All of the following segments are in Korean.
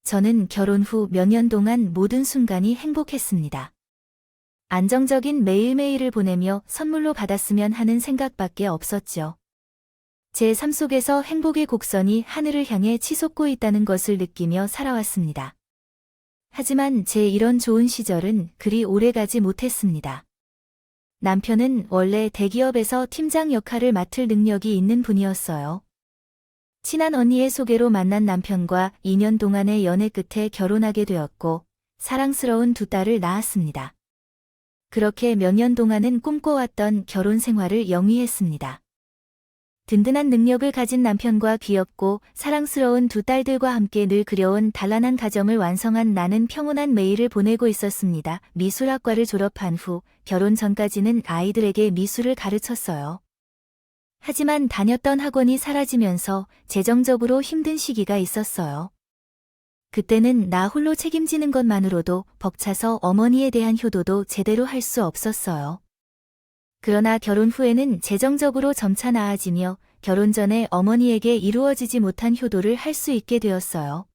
저는 결혼 후 몇 년 동안 모든 순간이 행복했습니다. 안정적인 매일매일을 보내며 선물로 받았으면 하는 생각밖에 없었죠. 제 삶 속에서 행복의 곡선이 하늘을 향해 치솟고 있다는 것을 느끼며 살아왔습니다. 하지만 제 이런 좋은 시절은 그리 오래가지 못했습니다. 남편은 원래 대기업에서 팀장 역할을 맡을 능력이 있는 분이었어요. 친한 언니의 소개로 만난 남편과 2년 동안의 연애 끝에 결혼하게 되었고 사랑스러운 두 딸을 낳았습니다. 그렇게 몇 년 동안은 꿈꿔왔던 결혼 생활을 영위했습니다. 든든한 능력을 가진 남편과 귀엽고 사랑스러운 두 딸들과 함께 늘 그려온 단란한 가정을 완성한 나는 평온한 매일을 보내고 있었습니다. 미술학과를 졸업한 후 결혼 전까지는 아이들에게 미술을 가르쳤어요. 하지만 다녔던 학원이 사라지면서 재정적으로 힘든 시기가 있었어요. 그때는 나 홀로 책임지는 것만으로도 벅차서 어머니에 대한 효도도 제대로 할 수 없었어요. 그러나 결혼 후에는 재정적으로 점차 나아지며 결혼 전에 어머니에게 이루어지지 못한 효도를 할 수 있게 되었어요.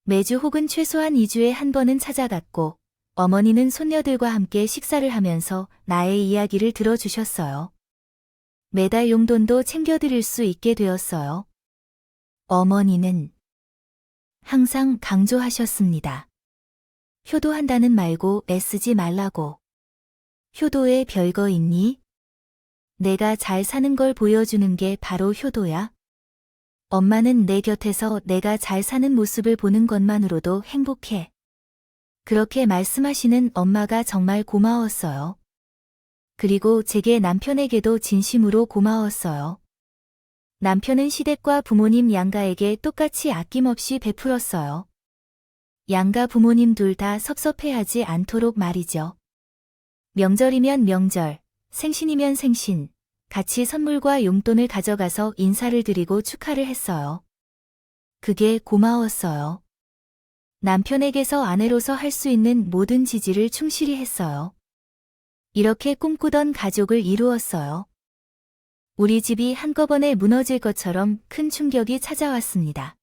매주 혹은 최소한 2주에 한 번은 찾아갔고 어머니는 손녀들과 함께 식사를 하면서 나의 이야기를 들어주셨어요. 매달 용돈도 챙겨드릴 수 있게 되었어요. 어머니는 항상 강조하셨습니다. 효도한다는 말고 애쓰지 말라고. 효도에 별거 있니? 내가 잘 사는 걸 보여주는 게 바로 효도야. 엄마는 내 곁에서 내가 잘 사는 모습을 보는 것만으로도 행복해. 그렇게 말씀하시는 엄마가 정말 고마웠어요. 그리고 제게 남편에게도 진심으로 고마웠어요. 남편은 시댁과 부모님 양가에게 똑같이 아낌없이 베풀었어요. 양가 부모님 둘 다 섭섭해하지 않도록 말이죠. 명절이면 명절, 생신이면 생신, 같이 선물과 용돈을 가져가서 인사를 드리고 축하를 했어요. 그게 고마웠어요. 남편에게서 아내로서 할 수 있는 모든 지지를 충실히 했어요. 이렇게 꿈꾸던 가족을 이루었어요. 우리 집이 한꺼번에 무너질 것처럼 큰 충격이 찾아왔습니다.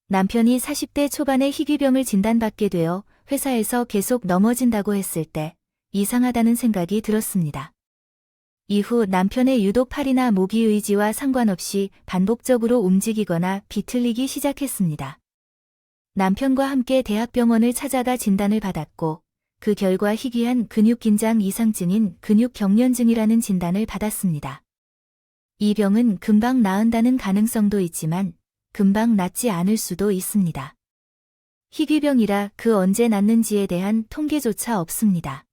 남편이 40대 초반에 희귀병을 진단받게 되어 회사에서 계속 넘어진다고 했을 때 이상하다는 생각이 들었습니다. 이후 남편의 유독 팔이나 모기 의지와 상관없이 반복적으로 움직이거나 비틀리기 시작했습니다. 남편과 함께 대학병원을 찾아가 진단을 받았고 그 결과 희귀한 근육긴장 이상증인 근육경련증이라는 진단을 받았습니다. 이 병은 금방 나은다는 가능성도 있지만 금방 낫지 않을 수도 있습니다. 희귀병이라 그 언제 낫는지에 대한 통계조차 없습니다.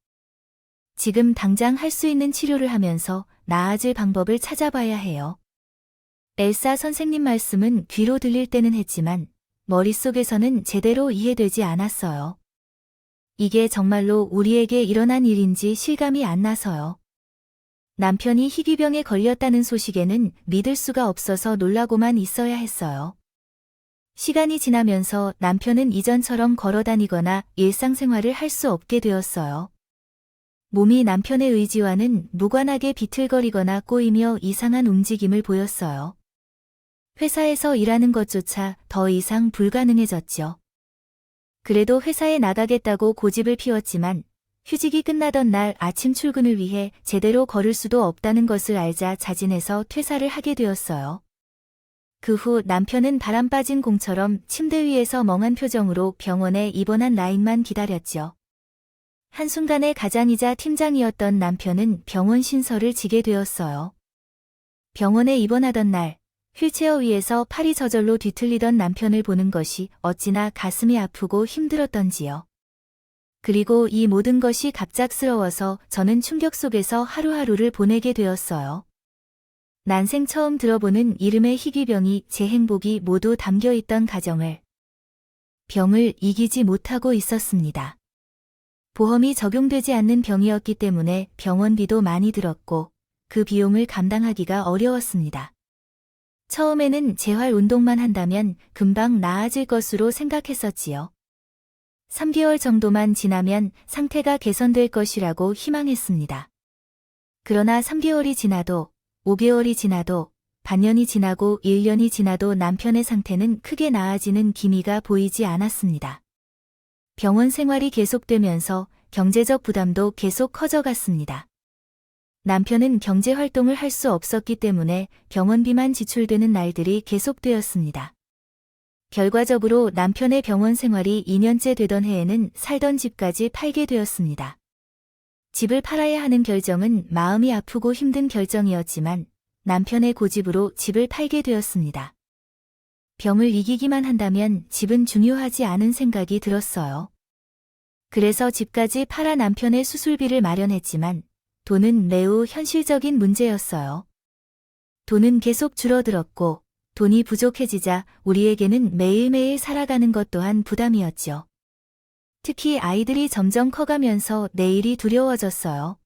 지금 당장 할 수 있는 치료를 하면서 나아질 방법을 찾아봐야 해요. 엘사 선생님 말씀은 귀로 들릴 때는 했지만 머릿속에서는 제대로 이해되지 않았어요. 이게 정말로 우리에게 일어난 일인지 실감이 안 나서요. 남편이 희귀병에 걸렸다는 소식에는 믿을 수가 없어서 놀라고만 있어야 했어요. 시간이 지나면서 남편은 이전처럼 걸어다니거나 일상생활을 할 수 없게 되었어요. 몸이 남편의 의지와는 무관하게 비틀거리거나 꼬이며 이상한 움직임을 보였어요. 회사에서 일하는 것조차 더 이상 불가능해졌죠. 그래도 회사에 나가겠다고 고집을 피웠지만 휴직이 끝나던 날 아침 출근을 위해 제대로 걸을 수도 없다는 것을 알자 자진해서 퇴사를 하게 되었어요. 그 후 남편은 바람 빠진 공처럼 침대 위에서 멍한 표정으로 병원에 입원한 라인만 기다렸죠. 한순간에 가장이자 팀장이었던 남편은 병원 신설을 지게 되었어요. 병원에 입원하던 날 휠체어 위에서 팔이 저절로 뒤틀리던 남편을 보는 것이 어찌나 가슴이 아프고 힘들었던지요. 그리고 이 모든 것이 갑작스러워서 저는 충격 속에서 하루하루를 보내게 되었어요. 난생 처음 들어보는 이름의 희귀병이 제 행복이 모두 담겨있던 가정을 병을 이기지 못하고 있었습니다. 보험이 적용되지 않는 병이었기 때문에 병원비도 많이 들었고 그 비용을 감당하기가 어려웠습니다. 처음에는 재활 운동만 한다면 금방 나아질 것으로 생각했었지요. 3개월 정도만 지나면 상태가 개선될 것이라고 희망했습니다. 그러나 3개월이 지나도 5개월이 지나도 반년이 지나고 1년이 지나도 남편의 상태는 크게 나아지는 기미가 보이지 않았습니다. 병원 생활이 계속되면서 경제적 부담도 계속 커져갔습니다. 남편은 경제 활동을 할 수 없었기 때문에 병원비만 지출되는 날들이 계속되었습니다. 결과적으로 남편의 병원 생활이 2년째 되던 해에는 살던 집까지 팔게 되었습니다. 집을 팔아야 하는 결정은 마음이 아프고 힘든 결정이었지만 남편의 고집으로 집을 팔게 되었습니다. 병을 이기기만 한다면 집은 중요하지 않은 생각이 들었어요. 그래서 집까지 팔아 남편의 수술비를 마련했지만 돈은 매우 현실적인 문제였어요. 돈은 계속 줄어들었고 돈이 부족해지자 우리에게는 매일매일 살아가는 것 또한 부담이었죠. 특히 아이들이 점점 커가면서 내일이 두려워졌어요.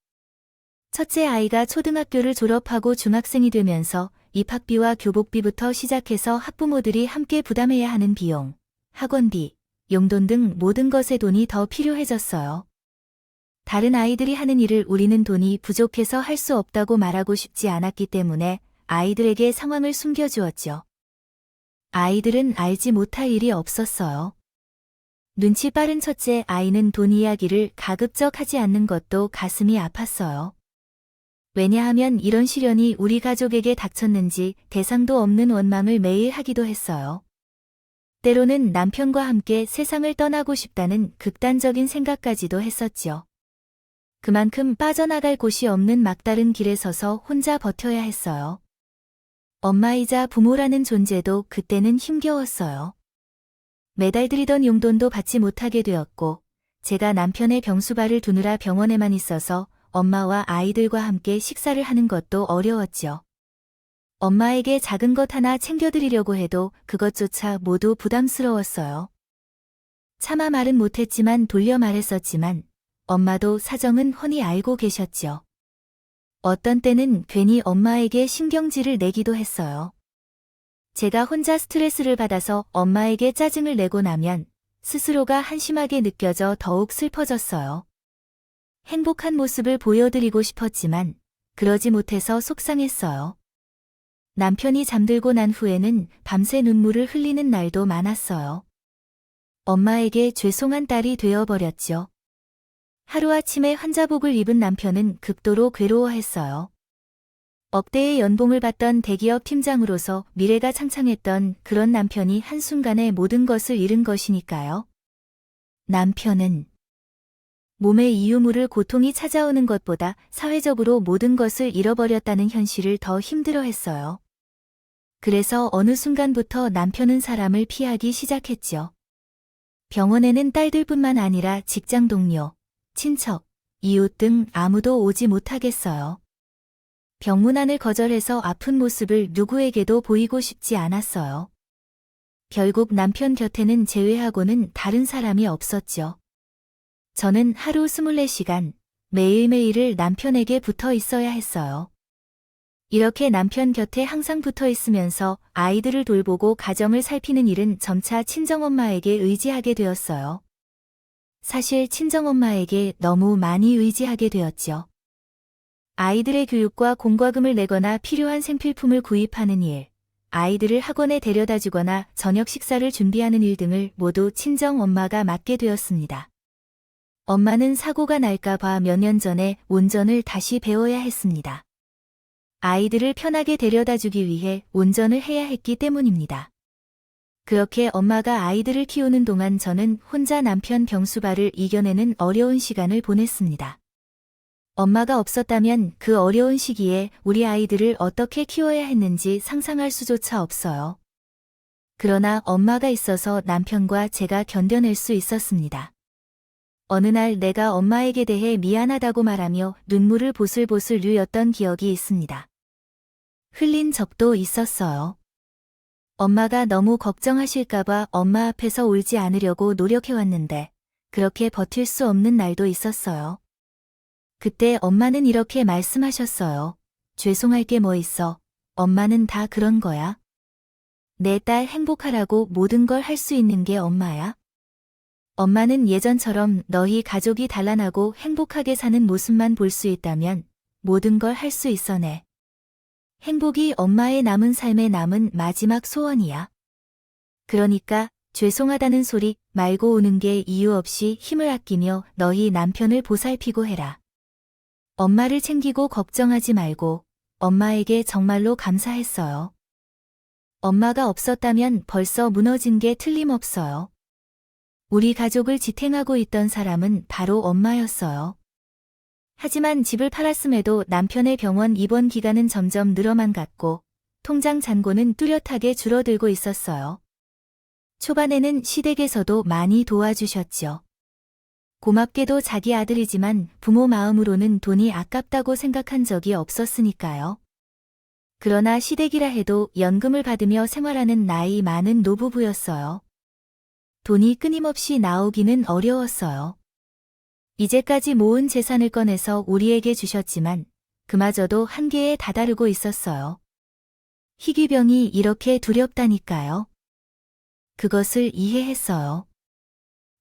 첫째 아이가 초등학교를 졸업하고 중학생이 되면서 입학비와 교복비부터 시작해서 학부모들이 함께 부담해야 하는 비용, 학원비, 용돈 등 모든 것에 돈이 더 필요해졌어요. 다른 아이들이 하는 일을 우리는 돈이 부족해서 할 수 없다고 말하고 싶지 않았기 때문에 아이들에게 상황을 숨겨주었죠. 아이들은 알지 못할 일이 없었어요. 눈치 빠른 첫째 아이는 돈 이야기를 가급적 하지 않는 것도 가슴이 아팠어요. 왜냐하면 이런 시련이 우리 가족에게 닥쳤는지 대상도 없는 원망을 매일 하기도 했어요. 때로는 남편과 함께 세상을 떠나고 싶다는 극단적인 생각까지도 했었죠. 그만큼 빠져나갈 곳이 없는 막다른 길에 서서 혼자 버텨야 했어요. 엄마이자 부모라는 존재도 그때는 힘겨웠어요. 매달 드리던 용돈도 받지 못하게 되었고 제가 남편의 병수발을 두느라 병원에만 있어서 엄마와 아이들과 함께 식사를 하는 것도 어려웠죠. 엄마에게 작은 것 하나 챙겨드리려고 해도 그것조차 모두 부담스러웠어요. 차마 말은 못했지만 돌려 말했었지만 엄마도 사정은 훤히 알고 계셨죠. 어떤 때는 괜히 엄마에게 신경질을 내기도 했어요. 제가 혼자 스트레스를 받아서 엄마에게 짜증을 내고 나면 스스로가 한심하게 느껴져 더욱 슬퍼졌어요. 행복한 모습을 보여드리고 싶었지만 그러지 못해서 속상했어요. 남편이 잠들고 난 후에는 밤새 눈물을 흘리는 날도 많았어요. 엄마에게 죄송한 딸이 되어버렸죠. 하루아침에 환자복을 입은 남편은 극도로 괴로워했어요. 억대의 연봉을 받던 대기업 팀장으로서 미래가 창창했던 그런 남편이 한순간에 모든 것을 잃은 것이니까요. 남편은 몸의 이유물을 고통이 찾아오는 것보다 사회적으로 모든 것을 잃어버렸다는 현실을 더 힘들어했어요. 그래서 어느 순간부터 남편은 사람을 피하기 시작했죠. 병원에는 딸들뿐만 아니라 직장 동료, 친척, 이웃 등 아무도 오지 못하겠어요. 병문안을 거절해서 아픈 모습을 누구에게도 보이고 싶지 않았어요. 결국 남편 곁에는 제외하고는 다른 사람이 없었죠. 저는 하루 24시간 매일매일을 남편에게 붙어 있어야 했어요. 이렇게 남편 곁에 항상 붙어 있으면서 아이들을 돌보고 가정을 살피는 일은 점차 친정엄마에게 의지하게 되었어요. 사실 친정엄마에게 너무 많이 의지하게 되었죠. 아이들의 교육과 공과금을 내거나 필요한 생필품을 구입하는 일, 아이들을 학원에 데려다 주거나 저녁 식사를 준비하는 일 등을 모두 친정엄마가 맡게 되었습니다. 엄마는 사고가 날까봐 몇 년 전에 운전을 다시 배워야 했습니다. 아이들을 편하게 데려다 주기 위해 운전을 해야 했기 때문입니다. 그렇게 엄마가 아이들을 키우는 동안 저는 혼자 남편 병수발을 이겨내는 어려운 시간을 보냈습니다. 엄마가 없었다면 그 어려운 시기에 우리 아이들을 어떻게 키워야 했는지 상상할 수조차 없어요. 그러나 엄마가 있어서 남편과 제가 견뎌낼 수 있었습니다. 어느 날 내가 엄마에게 대해 미안하다고 말하며 눈물을 보슬보슬 뉘었던 기억이 있습니다. 흘린 적도 있었어요. 엄마가 너무 걱정하실까봐 엄마 앞에서 울지 않으려고 노력해왔는데 그렇게 버틸 수 없는 날도 있었어요. 그때 엄마는 이렇게 말씀하셨어요. 죄송할 게 뭐 있어. 엄마는 다 그런 거야. 내 딸 행복하라고 모든 걸 할 수 있는 게 엄마야. 엄마는 예전처럼 너희 가족이 단란하고 행복하게 사는 모습만 볼 수 있다면 모든 걸 할 수 있어네. 행복이 엄마의 남은 삶에 남은 마지막 소원이야. 그러니까 죄송하다는 소리 말고 우는 게 이유 없이 힘을 아끼며 너희 남편을 보살피고 해라. 엄마를 챙기고 걱정하지 말고 엄마에게 정말로 감사했어요. 엄마가 없었다면 벌써 무너진 게 틀림없어요. 우리 가족을 지탱하고 있던 사람은 바로 엄마였어요. 하지만 집을 팔았음에도 남편의 병원 입원 기간은 점점 늘어만 갔고 통장 잔고는 뚜렷하게 줄어들고 있었어요. 초반에는 시댁에서도 많이 도와주셨죠. 고맙게도 자기 아들이지만 부모 마음으로는 돈이 아깝다고 생각한 적이 없었으니까요. 그러나 시댁이라 해도 연금을 받으며 생활하는 나이 많은 노부부였어요. 돈이 끊임없이 나오기는 어려웠어요. 이제까지 모은 재산을 꺼내서 우리에게 주셨지만 그마저도 한계에 다다르고 있었어요. 희귀병이 이렇게 두렵다니까요. 그것을 이해했어요.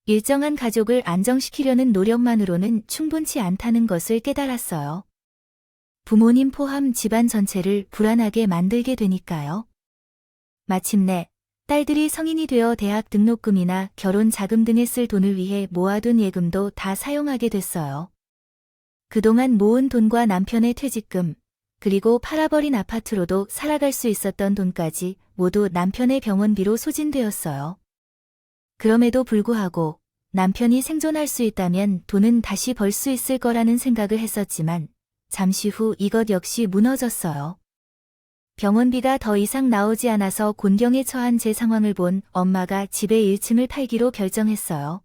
일정한 가족을 안정시키려는 노력만으로는 충분치 않다는 것을 깨달았어요. 부모님 포함 집안 전체를 불안하게 만들게 되니까요. 마침내 딸들이 성인이 되어 대학 등록금이나 결혼 자금 등에 쓸 돈을 위해 모아둔 예금도 다 사용하게 됐어요. 그동안 모은 돈과 남편의 퇴직금, 그리고 팔아버린 아파트로도 살아갈 수 있었던 돈까지 모두 남편의 병원비로 소진되었어요. 그럼에도 불구하고 남편이 생존할 수 있다면 돈은 다시 벌 수 있을 거라는 생각을 했었지만 잠시 후 이것 역시 무너졌어요. 병원비가 더 이상 나오지 않아서 곤경에 처한 제 상황을 본 엄마가 집의 1층을 팔기로 결정했어요.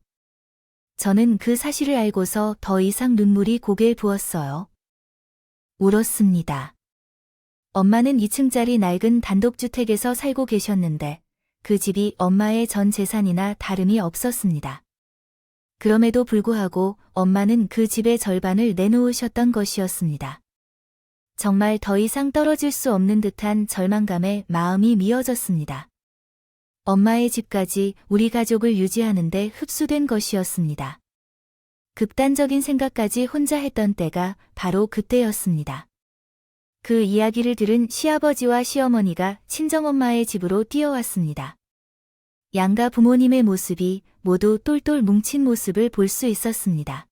저는 그 사실을 알고서 더 이상 눈물이 고개에 부었어요. 울었습니다. 엄마는 2층짜리 낡은 단독주택에서 살고 계셨는데 그 집이 엄마의 전 재산이나 다름이 없었습니다. 그럼에도 불구하고 엄마는 그 집의 절반을 내놓으셨던 것이었습니다. 정말 더 이상 떨어질 수 없는 듯한 절망감에 마음이 미어졌습니다. 엄마의 집까지 우리 가족을 유지하는 데 흡수된 것이었습니다. 극단적인 생각까지 혼자 했던 때가 바로 그때였습니다. 그 이야기를 들은 시아버지와 시어머니가 친정엄마의 집으로 뛰어왔습니다. 양가 부모님의 모습이 모두 똘똘 뭉친 모습을 볼 수 있었습니다.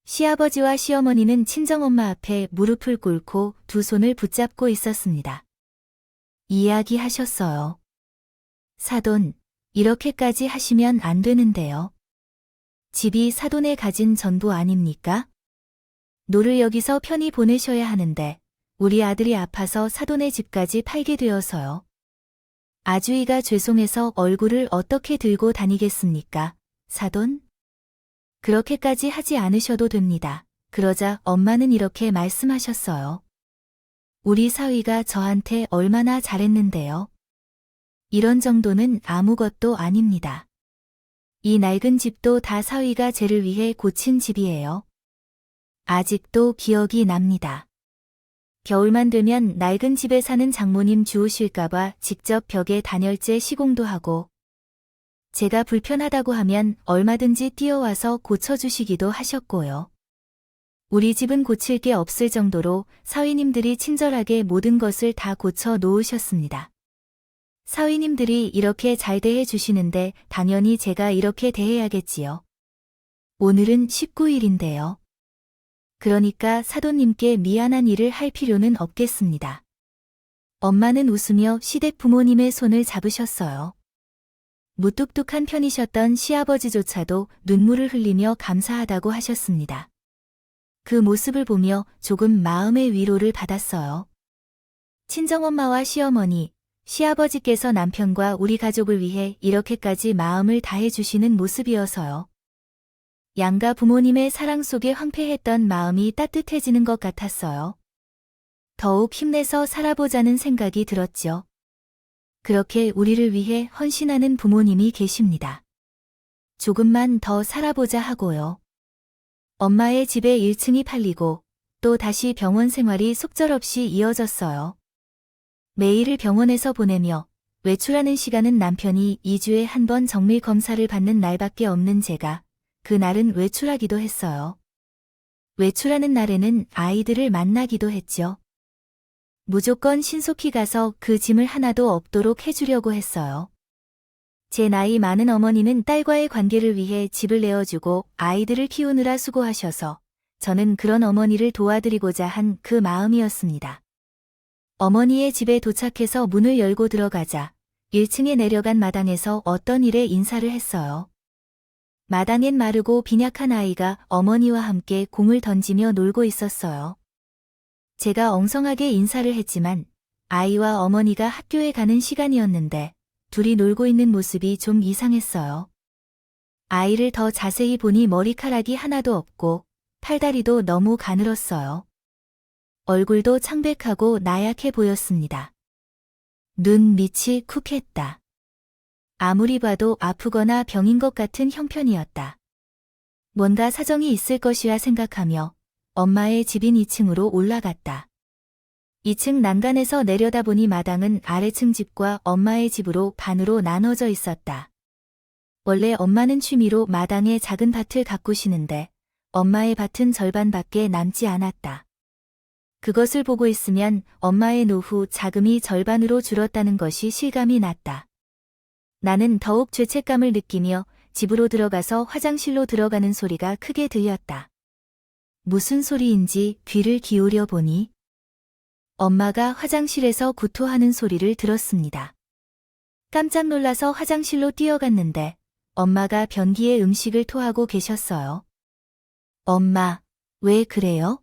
시아버지와 시어머니는 친정엄마 앞에 무릎을 꿇고 두 손을 붙잡고 있었습니다. 이야기하셨어요. 사돈, 이렇게까지 하시면 안 되는데요. 집이 사돈의 가진 전부 아닙니까? 노를 여기서 편히 보내셔야 하는데 우리 아들이 아파서 사돈의 집까지 팔게 되어서요. 아주이가 죄송해서 얼굴을 어떻게 들고 다니겠습니까, 사돈? 그렇게까지 하지 않으셔도 됩니다. 그러자 엄마는 이렇게 말씀하셨어요. 우리 사위가 저한테 얼마나 잘했는데요. 이런 정도는 아무것도 아닙니다. 이 낡은 집도 다 사위가 쟤를 위해 고친 집이에요. 아직도 기억이 납니다. 겨울만 되면 낡은 집에 사는 장모님 주우실까봐 직접 벽에 단열재 시공도 하고 제가 불편하다고 하면 얼마든지 뛰어와서 고쳐주시기도 하셨고요. 우리 집은 고칠 게 없을 정도로 사위님들이 친절하게 모든 것을 다 고쳐 놓으셨습니다. 사위님들이 이렇게 잘 대해 주시는데 당연히 제가 이렇게 대해야겠지요. 오늘은 19일인데요. 그러니까 사돈님께 미안한 일을 할 필요는 없겠습니다. 엄마는 웃으며 시댁 부모님의 손을 잡으셨어요. 무뚝뚝한 편이셨던 시아버지조차도 눈물을 흘리며 감사하다고 하셨습니다. 그 모습을 보며 조금 마음의 위로를 받았어요. 친정엄마와 시어머니, 시아버지께서 남편과 우리 가족을 위해 이렇게까지 마음을 다해주시는 모습이어서요. 양가 부모님의 사랑 속에 황폐했던 마음이 따뜻해지는 것 같았어요. 더욱 힘내서 살아보자는 생각이 들었죠. 그렇게 우리를 위해 헌신하는 부모님이 계십니다. 조금만 더 살아보자 하고요. 엄마의 집에 1층이 팔리고 또 다시 병원 생활이 속절없이 이어졌어요. 매일을 병원에서 보내며 외출하는 시간은 남편이 2주에 한 번 정밀 검사를 받는 날밖에 없는 제가 그날은 외출하기도 했어요. 외출하는 날에는 아이들을 만나기도 했죠. 무조건 신속히 가서 그 짐을 하나도 없도록 해주려고 했어요. 제 나이 많은 어머니는 딸과의 관계를 위해 집을 내어주고 아이들을 키우느라 수고하셔서 저는 그런 어머니를 도와드리고자 한 그 마음이었습니다. 어머니의 집에 도착해서 문을 열고 들어가자 1층에 내려간 마당에서 어떤 일에 인사를 했어요. 마당엔 마르고 빈약한 아이가 어머니와 함께 공을 던지며 놀고 있었어요. 제가 엉성하게 인사를 했지만 아이와 어머니가 학교에 가는 시간이었는데 둘이 놀고 있는 모습이 좀 이상했어요. 아이를 더 자세히 보니 머리카락이 하나도 없고 팔다리도 너무 가늘었어요. 얼굴도 창백하고 나약해 보였습니다. 눈 밑이 쿡했다. 아무리 봐도 아프거나 병인 것 같은 형편이었다. 뭔가 사정이 있을 것이라 생각하며 엄마의 집인 2층으로 올라갔다. 2층 난간에서 내려다보니 마당은 아래층 집과 엄마의 집으로 반으로 나눠져 있었다. 원래 엄마는 취미로 마당에 작은 밭을 가꾸시는데 엄마의 밭은 절반밖에 남지 않았다. 그것을 보고 있으면 엄마의 노후 자금이 절반으로 줄었다는 것이 실감이 났다. 나는 더욱 죄책감을 느끼며 집으로 들어가서 화장실로 들어가는 소리가 크게 들렸다. 무슨 소리인지 귀를 기울여 보니 엄마가 화장실에서 구토하는 소리를 들었습니다. 깜짝 놀라서 화장실로 뛰어갔는데 엄마가 변기에 음식을 토하고 계셨어요. 엄마, 왜 그래요?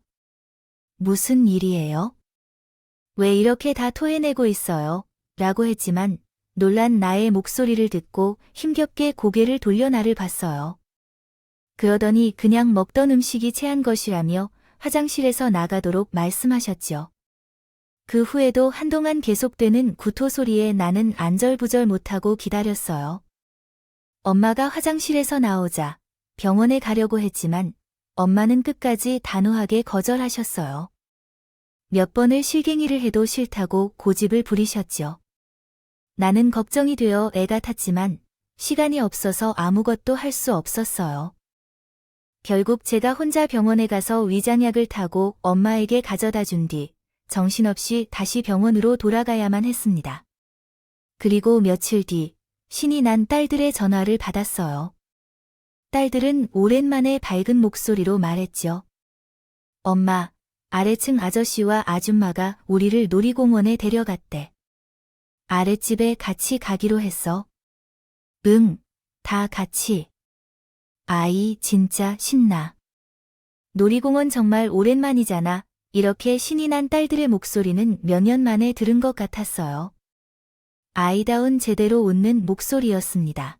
무슨 일이에요? 왜 이렇게 다 토해내고 있어요? 라고 했지만 놀란 나의 목소리를 듣고 힘겹게 고개를 돌려 나를 봤어요. 그러더니 그냥 먹던 음식이 체한 것이라며 화장실에서 나가도록 말씀하셨지요. 그 후에도 한동안 계속되는 구토 소리에 나는 안절부절 못하고 기다렸어요. 엄마가 화장실에서 나오자 병원에 가려고 했지만 엄마는 끝까지 단호하게 거절하셨어요. 몇 번을 실갱이를 해도 싫다고 고집을 부리셨죠. 나는 걱정이 되어 애가 탔지만 시간이 없어서 아무것도 할 수 없었어요. 결국 제가 혼자 병원에 가서 위장약을 타고 엄마에게 가져다 준 뒤 정신없이 다시 병원으로 돌아가야만 했습니다. 그리고 며칠 뒤 신이 난 딸들의 전화를 받았어요. 딸들은 오랜만에 밝은 목소리로 말했죠. 엄마, 아래층 아저씨와 아줌마가 우리를 놀이공원에 데려갔대. 아랫집에 같이 가기로 했어. 응, 다 같이. 아이 진짜 신나. 놀이공원 정말 오랜만이잖아. 이렇게 신이 난 딸들의 목소리는 몇 년 만에 들은 것 같았어요. 아이다운 제대로 웃는 목소리였습니다.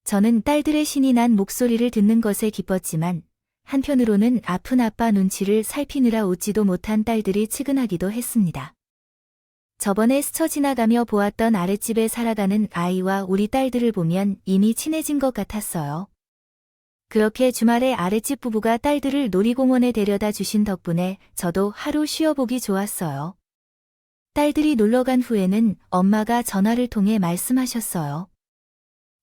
저는 딸들의 신이 난 목소리를 듣는 것에 기뻤지만 한편으로는 아픈 아빠 눈치를 살피느라 웃지도 못한 딸들이 측은하기도 했습니다. 저번에 스쳐 지나가며 보았던 아랫집에 살아가는 아이와 우리 딸들을 보면 이미 친해진 것 같았어요. 그렇게 주말에 아랫집 부부가 딸들을 놀이공원에 데려다 주신 덕분에 저도 하루 쉬어보기 좋았어요. 딸들이 놀러간 후에는 엄마가 전화를 통해 말씀하셨어요.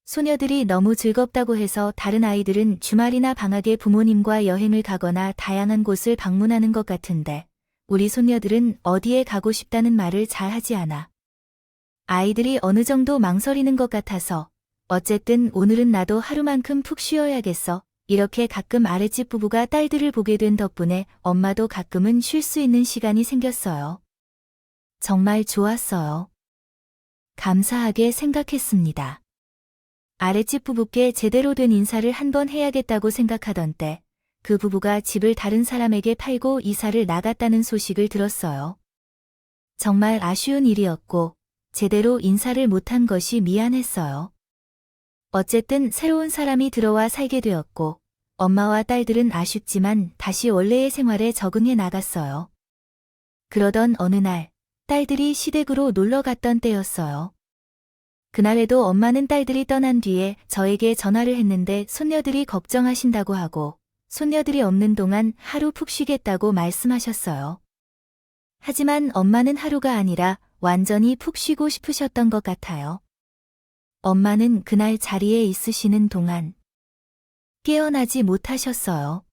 소녀들이 너무 즐겁다고 해서 다른 아이들은 주말이나 방학에 부모님과 여행을 가거나 다양한 곳을 방문하는 것 같은데 우리 손녀들은 어디에 가고 싶다는 말을 잘 하지 않아. 아이들이 어느 정도 망설이는 것 같아서 어쨌든 오늘은 나도 하루만큼 푹 쉬어야겠어. 이렇게 가끔 아랫집 부부가 딸들을 보게 된 덕분에 엄마도 가끔은 쉴 수 있는 시간이 생겼어요. 정말 좋았어요. 감사하게 생각했습니다. 아랫집 부부께 제대로 된 인사를 한번 해야겠다고 생각하던 때 그 부부가 집을 다른 사람에게 팔고 이사를 나갔다는 소식을 들었어요. 정말 아쉬운 일이었고 제대로 인사를 못한 것이 미안했어요. 어쨌든 새로운 사람이 들어와 살게 되었고 엄마와 딸들은 아쉽지만 다시 원래의 생활에 적응해 나갔어요. 그러던 어느 날 딸들이 시댁으로 놀러 갔던 때였어요. 그날에도 엄마는 딸들이 떠난 뒤에 저에게 전화를 했는데 손녀들이 걱정하신다고 하고 손녀들이 없는 동안 하루 푹 쉬겠다고 말씀하셨어요. 하지만 엄마는 하루가 아니라 완전히 푹 쉬고 싶으셨던 것 같아요. 엄마는 그날 자리에 있으시는 동안 깨어나지 못하셨어요.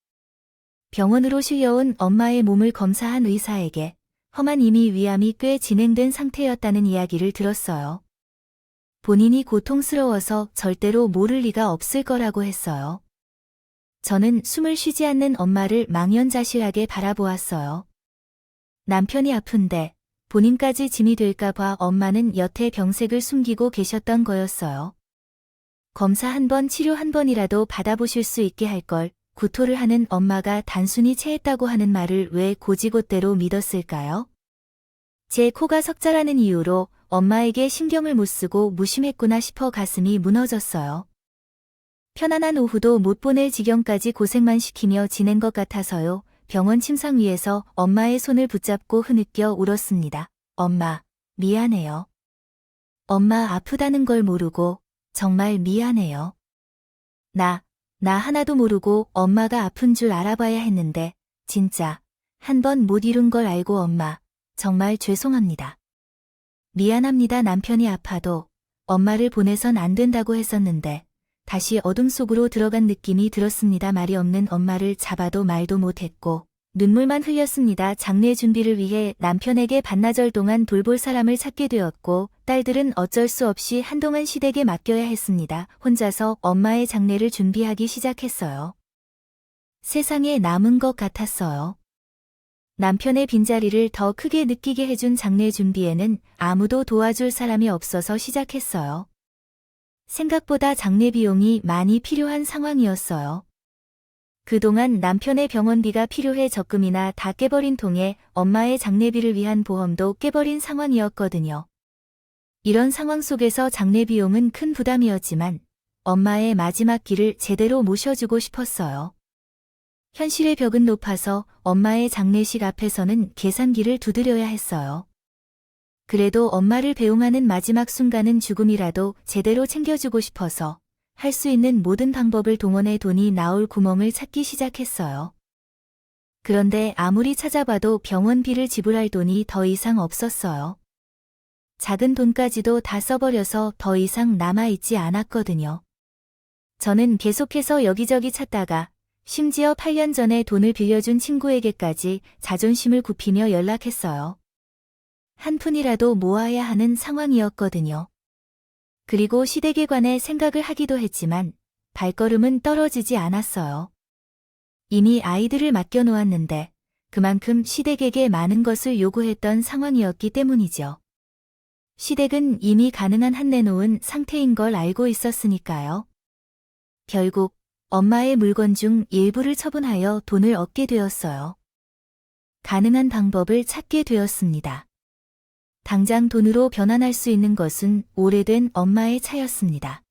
병원으로 실려온 엄마의 몸을 검사한 의사에게 험한 이미 위암이 꽤 진행된 상태였다는 이야기를 들었어요. 본인이 고통스러워서 절대로 모를 리가 없을 거라고 했어요. 저는 숨을 쉬지 않는 엄마를 망연자실하게 바라보았어요. 남편이 아픈데 본인까지 짐이 될까 봐 엄마는 여태 병색을 숨기고 계셨던 거였어요. 검사 한 번, 치료 한 번이라도 받아보실 수 있게 할 걸 구토를 하는 엄마가 단순히 체했다고 하는 말을 왜 고지곳대로 믿었을까요? 제 코가 석자라는 이유로 엄마에게 신경을 못 쓰고 무심했구나 싶어 가슴이 무너졌어요. 편안한 오후도 못 보낼 지경까지 고생만 시키며 지낸 것 같아서요. 병원 침상 위에서 엄마의 손을 붙잡고 흐느껴 울었습니다. 엄마, 미안해요. 엄마 아프다는 걸 모르고 정말 미안해요. 나 하나도 모르고 엄마가 아픈 줄 알아봐야 했는데 진짜 한 번 못 이룬 걸 알고 엄마 정말 죄송합니다. 미안합니다. 남편이 아파도 엄마를 보내선 안 된다고 했었는데 다시 어둠 속으로 들어간 느낌이 들었습니다. 말이 없는 엄마를 잡아도 말도 못했고 눈물만 흘렸습니다. 장례 준비를 위해 남편에게 반나절 동안 돌볼 사람을 찾게 되었고 딸들은 어쩔 수 없이 한동안 시댁에 맡겨야 했습니다. 혼자서 엄마의 장례를 준비하기 시작했어요. 세상에 남은 것 같았어요. 남편의 빈자리를 더 크게 느끼게 해준 장례 준비에는 아무도 도와줄 사람이 없어서 시작했어요. 생각보다 장례 비용이 많이 필요한 상황이었어요. 그동안 남편의 병원비가 필요해 적금이나 다 깨버린 통에 엄마의 장례비를 위한 보험도 깨버린 상황이었거든요. 이런 상황 속에서 장례 비용은 큰 부담이었지만 엄마의 마지막 길을 제대로 모셔주고 싶었어요. 현실의 벽은 높아서 엄마의 장례식 앞에서는 계산기를 두드려야 했어요. 그래도 엄마를 배웅하는 마지막 순간은 죽음이라도 제대로 챙겨주고 싶어서 할 수 있는 모든 방법을 동원해 돈이 나올 구멍을 찾기 시작했어요. 그런데 아무리 찾아봐도 병원비를 지불할 돈이 더 이상 없었어요. 작은 돈까지도 다 써버려서 더 이상 남아있지 않았거든요. 저는 계속해서 여기저기 찾다가 심지어 8년 전에 돈을 빌려준 친구에게까지 자존심을 굽히며 연락했어요. 한 푼이라도 모아야 하는 상황이었거든요. 그리고 시댁에 관해 생각을 하기도 했지만 발걸음은 떨어지지 않았어요. 이미 아이들을 맡겨놓았는데 그만큼 시댁에게 많은 것을 요구했던 상황이었기 때문이죠. 시댁은 이미 가능한 한 내놓은 상태인 걸 알고 있었으니까요. 결국 엄마의 물건 중 일부를 처분하여 돈을 얻게 되었어요. 가능한 방법을 찾게 되었습니다. 당장 돈으로 변환할 수 있는 것은 오래된 엄마의 차였습니다.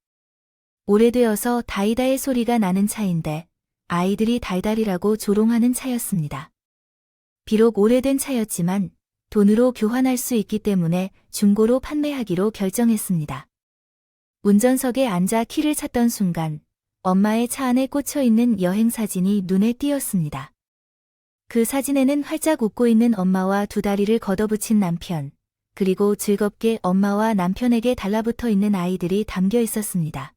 오래되어서 다이다의 소리가 나는 차인데 아이들이 달달이라고 조롱하는 차였습니다. 비록 오래된 차였지만 돈으로 교환할 수 있기 때문에 중고로 판매하기로 결정했습니다. 운전석에 앉아 키를 찾던 순간 엄마의 차 안에 꽂혀있는 여행사진이 눈에 띄었습니다. 그 사진에는 활짝 웃고 있는 엄마와 두 다리를 걷어붙인 남편, 그리고 즐겁게 엄마와 남편에게 달라붙어 있는 아이들이 담겨 있었습니다.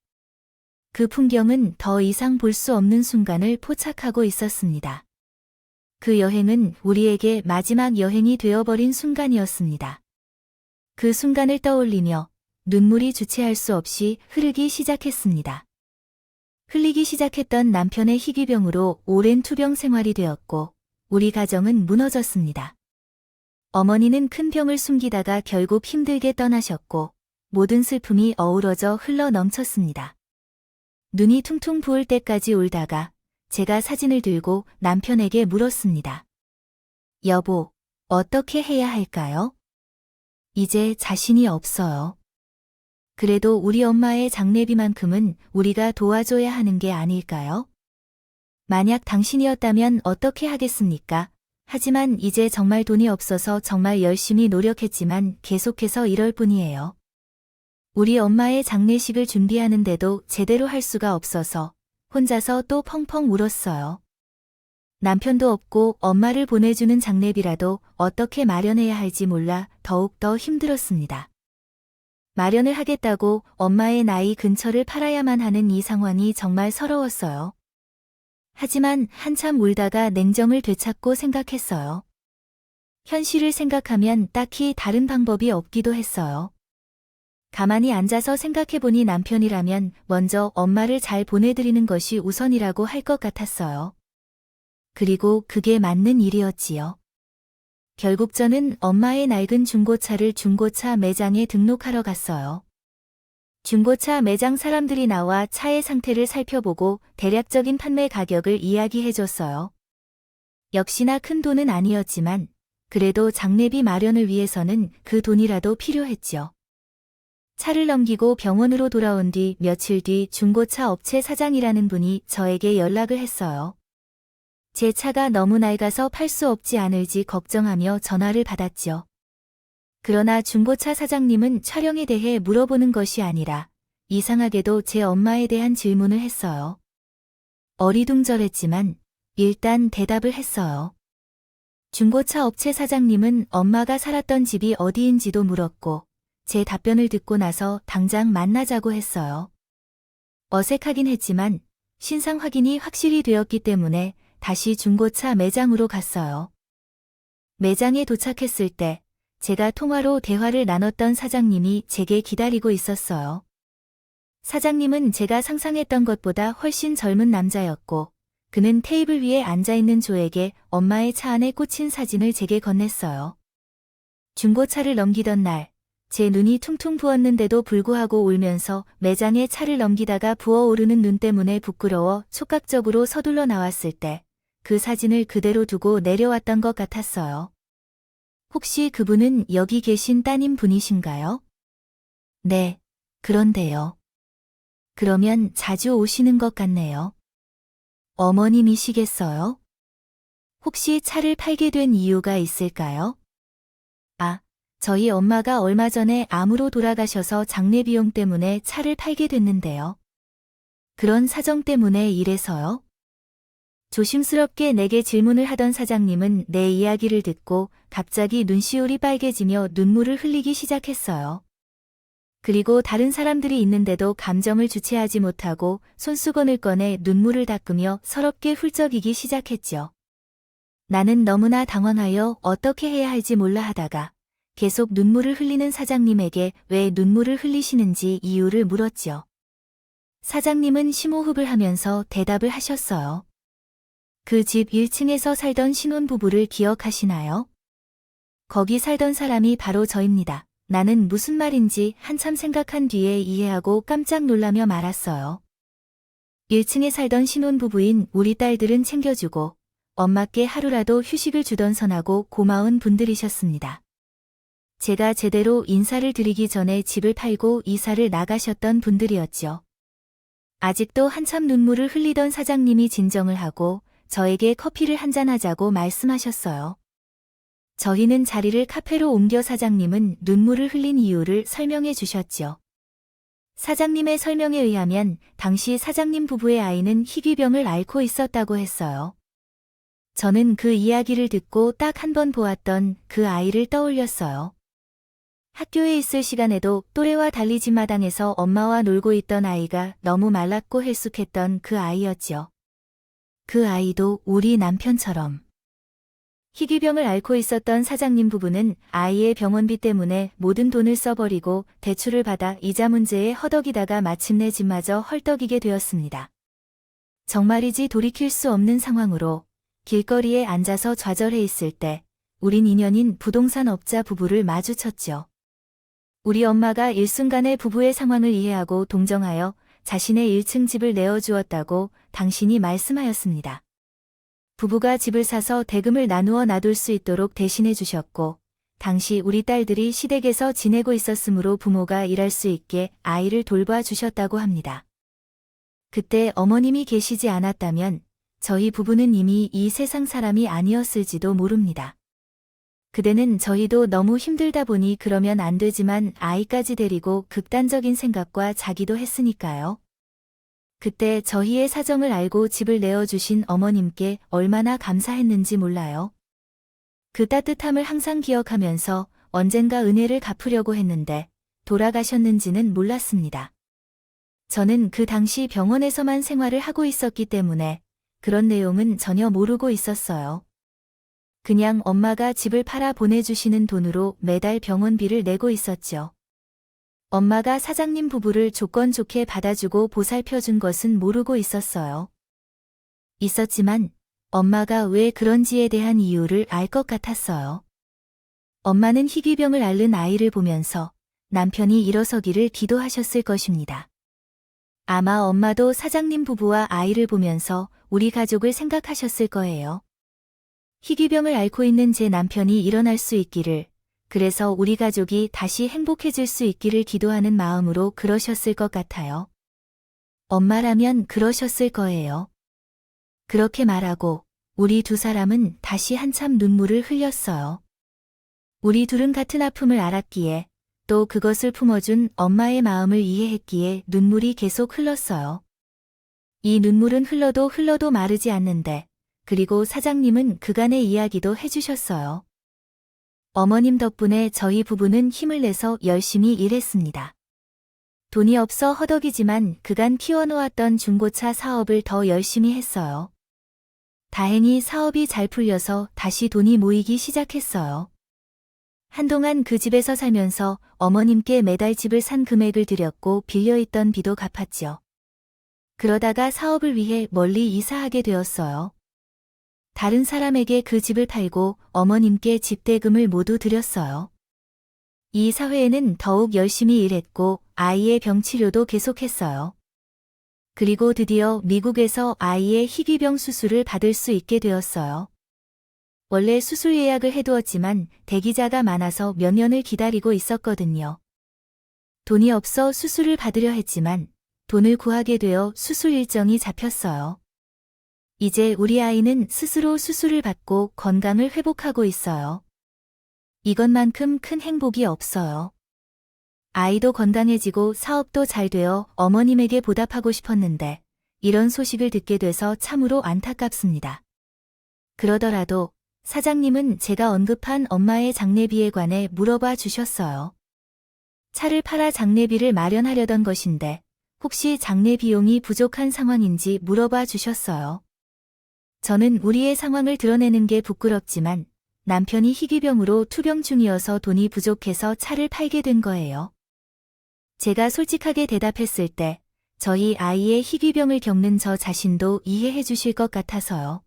그 풍경은 더 이상 볼 수 없는 순간을 포착하고 있었습니다. 그 여행은 우리에게 마지막 여행이 되어버린 순간이었습니다. 그 순간을 떠올리며 눈물이 주체할 수 없이 흐르기 시작했습니다. 흘리기 시작했던 남편의 희귀병으로 오랜 투병 생활이 되었고 우리 가정은 무너졌습니다. 어머니는 큰 병을 숨기다가 결국 힘들게 떠나셨고 모든 슬픔이 어우러져 흘러 넘쳤습니다. 눈이 퉁퉁 부을 때까지 울다가 제가 사진을 들고 남편에게 물었습니다. 여보, 어떻게 해야 할까요? 이제 자신이 없어요. 그래도 우리 엄마의 장례비만큼은 우리가 도와줘야 하는 게 아닐까요? 만약 당신이었다면 어떻게 하겠습니까? 하지만 이제 정말 돈이 없어서 정말 열심히 노력했지만 계속해서 이럴 뿐이에요. 우리 엄마의 장례식을 준비하는데도 제대로 할 수가 없어서 혼자서 또 펑펑 울었어요. 남편도 없고 엄마를 보내주는 장례비라도 어떻게 마련해야 할지 몰라 더욱더 힘들었습니다. 마련을 하겠다고 엄마의 나이 근처를 팔아야만 하는 이 상황이 정말 서러웠어요. 하지만 한참 울다가 냉정을 되찾고 생각했어요. 현실을 생각하면 딱히 다른 방법이 없기도 했어요. 가만히 앉아서 생각해보니 남편이라면 먼저 엄마를 잘 보내드리는 것이 우선이라고 할 것 같았어요. 그리고 그게 맞는 일이었지요. 결국 저는 엄마의 낡은 중고차를 중고차 매장에 등록하러 갔어요. 중고차 매장 사람들이 나와 차의 상태를 살펴보고 대략적인 판매 가격을 이야기해줬어요. 역시나 큰 돈은 아니었지만 그래도 장례비 마련을 위해서는 그 돈이라도 필요했죠. 차를 넘기고 병원으로 돌아온 뒤 며칠 뒤 중고차 업체 사장이라는 분이 저에게 연락을 했어요. 제 차가 너무 낡아서 팔 수 없지 않을지 걱정하며 전화를 받았죠. 그러나 중고차 사장님은 촬영에 대해 물어보는 것이 아니라 이상하게도 제 엄마에 대한 질문을 했어요. 어리둥절했지만 일단 대답을 했어요. 중고차 업체 사장님은 엄마가 살았던 집이 어디인지도 물었고 제 답변을 듣고 나서 당장 만나자고 했어요. 어색하긴 했지만 신상 확인이 확실히 되었기 때문에 다시 중고차 매장으로 갔어요. 매장에 도착했을 때 제가 통화로 대화를 나눴던 사장님이 제게 기다리고 있었어요. 사장님은 제가 상상했던 것보다 훨씬 젊은 남자였고 그는 테이블 위에 앉아있는 조에게 엄마의 차 안에 꽂힌 사진을 제게 건넸어요. 중고차를 넘기던 날 제 눈이 퉁퉁 부었는데도 불구하고 울면서 매장에 차를 넘기다가 부어오르는 눈 때문에 부끄러워 촉각적으로 서둘러 나왔을 때 그 사진을 그대로 두고 내려왔던 것 같았어요. 혹시 그분은 여기 계신 따님 분이신가요? 네, 그런데요. 그러면 자주 오시는 것 같네요. 어머님이시겠어요? 혹시 차를 팔게 된 이유가 있을까요? 아, 저희 엄마가 얼마 전에 암으로 돌아가셔서 장례 비용 때문에 차를 팔게 됐는데요. 그런 사정 때문에 이래서요? 조심스럽게 내게 질문을 하던 사장님은 내 이야기를 듣고 갑자기 눈시울이 빨개지며 눈물을 흘리기 시작했어요. 그리고 다른 사람들이 있는데도 감정을 주체하지 못하고 손수건을 꺼내 눈물을 닦으며 서럽게 훌쩍이기 시작했죠. 나는 너무나 당황하여 어떻게 해야 할지 몰라 하다가 계속 눈물을 흘리는 사장님에게 왜 눈물을 흘리시는지 이유를 물었죠. 사장님은 심호흡을 하면서 대답을 하셨어요. 그 집 1층에서 살던 신혼부부를 기억하시나요? 거기 살던 사람이 바로 저입니다. 나는 무슨 말인지 한참 생각한 뒤에 이해하고 깜짝 놀라며 말았어요. 1층에 살던 신혼부부인 우리 딸들은 챙겨주고 엄마께 하루라도 휴식을 주던 선하고 고마운 분들이셨습니다. 제가 제대로 인사를 드리기 전에 집을 팔고 이사를 나가셨던 분들이었죠. 아직도 한참 눈물을 흘리던 사장님이 진정을 하고 저에게 커피를 한잔하자고 말씀하셨어요. 저희는 자리를 카페로 옮겨 사장님은 눈물을 흘린 이유를 설명해 주셨죠. 사장님의 설명에 의하면 당시 사장님 부부의 아이는 희귀병을 앓고 있었다고 했어요. 저는 그 이야기를 듣고 딱 한 번 보았던 그 아이를 떠올렸어요. 학교에 있을 시간에도 또래와 달리 집 마당에서 엄마와 놀고 있던 아이가 너무 말랐고 헬쑥했던 그 아이였죠. 그 아이도 우리 남편처럼. 희귀병을 앓고 있었던 사장님 부부는 아이의 병원비 때문에 모든 돈을 써버리고 대출을 받아 이자 문제에 허덕이다가 마침내 집마저 헐떡이게 되었습니다. 정말이지 돌이킬 수 없는 상황으로 길거리에 앉아서 좌절해 있을 때 우린 인연인 부동산 업자 부부를 마주쳤죠. 우리 엄마가 일순간에 부부의 상황을 이해하고 동정하여 자신의 1층 집을 내어주었다고 당신이 말씀하였습니다. 부부가 집을 사서 대금을 나누어 놔둘 수 있도록 대신해 주셨고, 당시 우리 딸들이 시댁에서 지내고 있었으므로 부모가 일할 수 있게 아이를 돌봐 주셨다고 합니다. 그때 어머님이 계시지 않았다면 저희 부부는 이미 이 세상 사람이 아니었을지도 모릅니다. 그대는 저희도 너무 힘들다 보니 그러면 안 되지만 아이까지 데리고 극단적인 생각과 자기도 했으니까요. 그때 저희의 사정을 알고 집을 내어주신 어머님께 얼마나 감사했는지 몰라요. 그 따뜻함을 항상 기억하면서 언젠가 은혜를 갚으려고 했는데 돌아가셨는지는 몰랐습니다. 저는 그 당시 병원에서만 생활을 하고 있었기 때문에 그런 내용은 전혀 모르고 있었어요. 그냥 엄마가 집을 팔아 보내주시는 돈으로 매달 병원비를 내고 있었죠. 엄마가 사장님 부부를 조건 좋게 받아주고 보살펴준 것은 모르고 있었어요. 있었지만 엄마가 왜 그런지에 대한 이유를 알 것 같았어요. 엄마는 희귀병을 앓는 아이를 보면서 남편이 일어서기를 기도하셨을 것입니다. 아마 엄마도 사장님 부부와 아이를 보면서 우리 가족을 생각하셨을 거예요. 희귀병을 앓고 있는 제 남편이 일어날 수 있기를, 그래서 우리 가족이 다시 행복해질 수 있기를 기도하는 마음으로 그러셨을 것 같아요. 엄마라면 그러셨을 거예요. 그렇게 말하고 우리 두 사람은 다시 한참 눈물을 흘렸어요. 우리 둘은 같은 아픔을 알았기에 또 그것을 품어준 엄마의 마음을 이해했기에 눈물이 계속 흘렀어요. 이 눈물은 흘러도 마르지 않는데, 그리고 사장님은 그간의 이야기도 해주셨어요. 어머님 덕분에 저희 부부는 힘을 내서 열심히 일했습니다. 돈이 없어 허덕이지만 그간 키워놓았던 중고차 사업을 더 열심히 했어요. 다행히 사업이 잘 풀려서 다시 돈이 모이기 시작했어요. 한동안 그 집에서 살면서 어머님께 매달 집을 산 금액을 드렸고 빌려있던 빚도 갚았죠. 그러다가 사업을 위해 멀리 이사하게 되었어요. 다른 사람에게 그 집을 팔고 어머님께 집대금을 모두 드렸어요. 이 사회에는 더욱 열심히 일했고 아이의 병치료도 계속했어요. 그리고 드디어 미국에서 아이의 희귀병 수술을 받을 수 있게 되었어요. 원래 수술 예약을 해두었지만 대기자가 많아서 몇 년을 기다리고 있었거든요. 돈이 없어 수술을 받으려 했지만 돈을 구하게 되어 수술 일정이 잡혔어요. 이제 우리 아이는 스스로 수술을 받고 건강을 회복하고 있어요. 이것만큼 큰 행복이 없어요. 아이도 건강해지고 사업도 잘 되어 어머님에게 보답하고 싶었는데 이런 소식을 듣게 돼서 참으로 안타깝습니다. 그러더라도 사장님은 제가 언급한 엄마의 장례비에 관해 물어봐 주셨어요. 차를 팔아 장례비를 마련하려던 것인데 혹시 장례 비용이 부족한 상황인지 물어봐 주셨어요. 저는 우리의 상황을 드러내는 게 부끄럽지만 남편이 희귀병으로 투병 중이어서 돈이 부족해서 차를 팔게 된 거예요. 제가 솔직하게 대답했을 때 저희 아이의 희귀병을 겪는 저 자신도 이해해 주실 것 같아서요.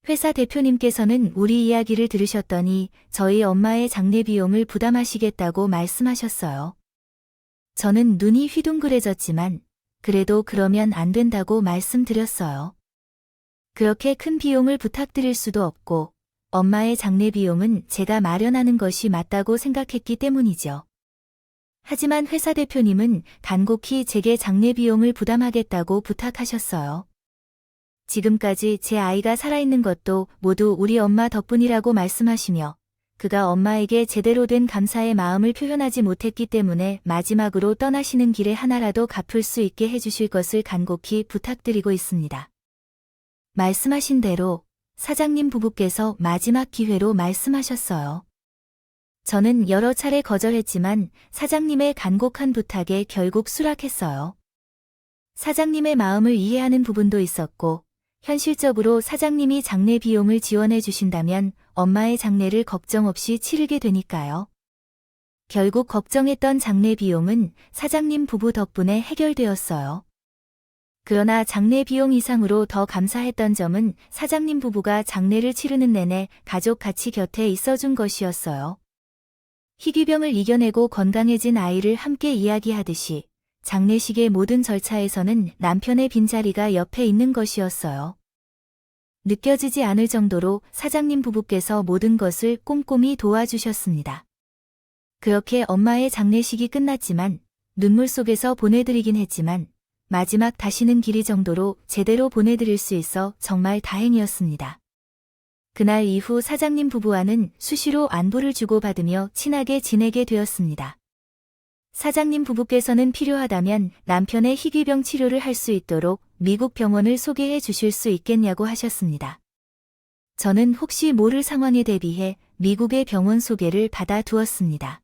회사 대표님께서는 우리 이야기를 들으셨더니 저희 엄마의 장례 비용을 부담하시겠다고 말씀하셨어요. 저는 눈이 휘둥그레졌지만 그래도 그러면 안 된다고 말씀드렸어요. 그렇게 큰 비용을 부탁드릴 수도 없고 엄마의 장례 비용은 제가 마련하는 것이 맞다고 생각했기 때문이죠. 하지만 회사 대표님은 간곡히 제게 장례 비용을 부담하겠다고 부탁하셨어요. 지금까지 제 아이가 살아있는 것도 모두 우리 엄마 덕분이라고 말씀하시며 그가 엄마에게 제대로 된 감사의 마음을 표현하지 못했기 때문에 마지막으로 떠나시는 길에 하나라도 갚을 수 있게 해주실 것을 간곡히 부탁드리고 있습니다. 말씀하신 대로 사장님 부부께서 마지막 기회로 말씀하셨어요. 저는 여러 차례 거절했지만 사장님의 간곡한 부탁에 결국 수락했어요. 사장님의 마음을 이해하는 부분도 있었고 현실적으로 사장님이 장례 비용을 지원해 주신다면 엄마의 장례를 걱정 없이 치르게 되니까요. 결국 걱정했던 장례 비용은 사장님 부부 덕분에 해결되었어요. 그러나 장례 비용 이상으로 더 감사했던 점은 사장님 부부가 장례를 치르는 내내 가족 같이 곁에 있어준 것이었어요. 희귀병을 이겨내고 건강해진 아이를 함께 이야기하듯이 장례식의 모든 절차에서는 남편의 빈자리가 옆에 있는 것이었어요. 느껴지지 않을 정도로 사장님 부부께서 모든 것을 꼼꼼히 도와주셨습니다. 그렇게 엄마의 장례식이 끝났지만 눈물 속에서 보내드리긴 했지만 마지막 다시는 길이 정도로 제대로 보내드릴 수 있어 정말 다행이었습니다. 그날 이후 사장님 부부와는 수시로 안부를 주고받으며 친하게 지내게 되었습니다. 사장님 부부께서는 필요하다면 남편의 희귀병 치료를 할 수 있도록 미국 병원을 소개해 주실 수 있겠냐고 하셨습니다. 저는 혹시 모를 상황에 대비해 미국의 병원 소개를 받아 두었습니다.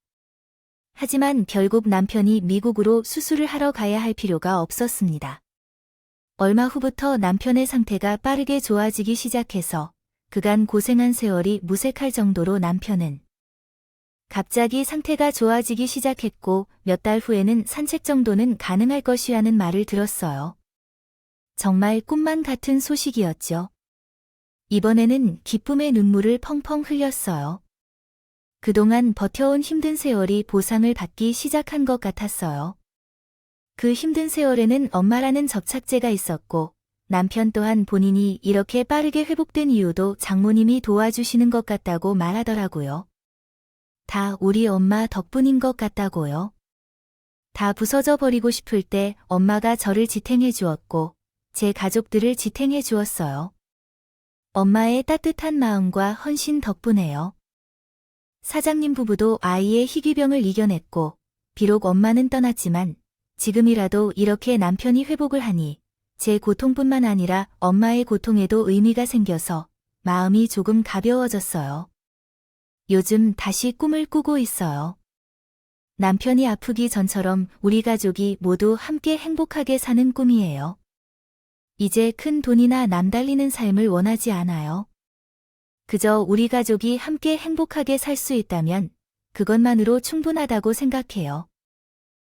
하지만 결국 남편이 미국으로 수술을 하러 가야 할 필요가 없었습니다. 얼마 후부터 남편의 상태가 빠르게 좋아지기 시작해서 그간 고생한 세월이 무색할 정도로 남편은 갑자기 상태가 좋아지기 시작했고 몇 달 후에는 산책 정도는 가능할 것이라는 말을 들었어요. 정말 꿈만 같은 소식이었죠. 이번에는 기쁨의 눈물을 펑펑 흘렸어요. 그동안 버텨온 힘든 세월이 보상을 받기 시작한 것 같았어요. 그 힘든 세월에는 엄마라는 접착제가 있었고 남편 또한 본인이 이렇게 빠르게 회복된 이유도 장모님이 도와주시는 것 같다고 말하더라고요. 다 우리 엄마 덕분인 것 같다고요. 다 부서져 버리고 싶을 때 엄마가 저를 지탱해 주었고 제 가족들을 지탱해 주었어요. 엄마의 따뜻한 마음과 헌신 덕분에요. 사장님 부부도 아이의 희귀병을 이겨냈고 비록 엄마는 떠났지만 지금이라도 이렇게 남편이 회복을 하니 제 고통뿐만 아니라 엄마의 고통에도 의미가 생겨서 마음이 조금 가벼워졌어요. 요즘 다시 꿈을 꾸고 있어요. 남편이 아프기 전처럼 우리 가족이 모두 함께 행복하게 사는 꿈이에요. 이제 큰 돈이나 남달리는 삶을 원하지 않아요. 그저 우리 가족이 함께 행복하게 살 수 있다면 그것만으로 충분하다고 생각해요.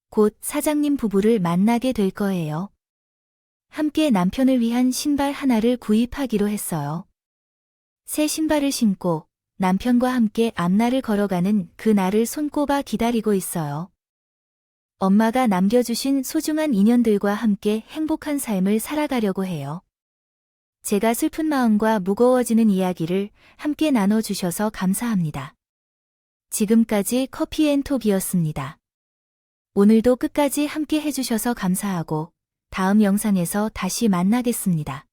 곧 사장님 부부를 만나게 될 거예요. 함께 남편을 위한 신발 하나를 구입하기로 했어요. 새 신발을 신고 남편과 함께 앞날을 걸어가는 그 날을 손꼽아 기다리고 있어요. 엄마가 남겨주신 소중한 인연들과 함께 행복한 삶을 살아가려고 해요. 제가 슬픈 마음과 무거워지는 이야기를 함께 나눠주셔서 감사합니다. 지금까지 커피앤톡이었습니다. 오늘도 끝까지 함께 해주셔서 감사하고 다음 영상에서 다시 만나겠습니다.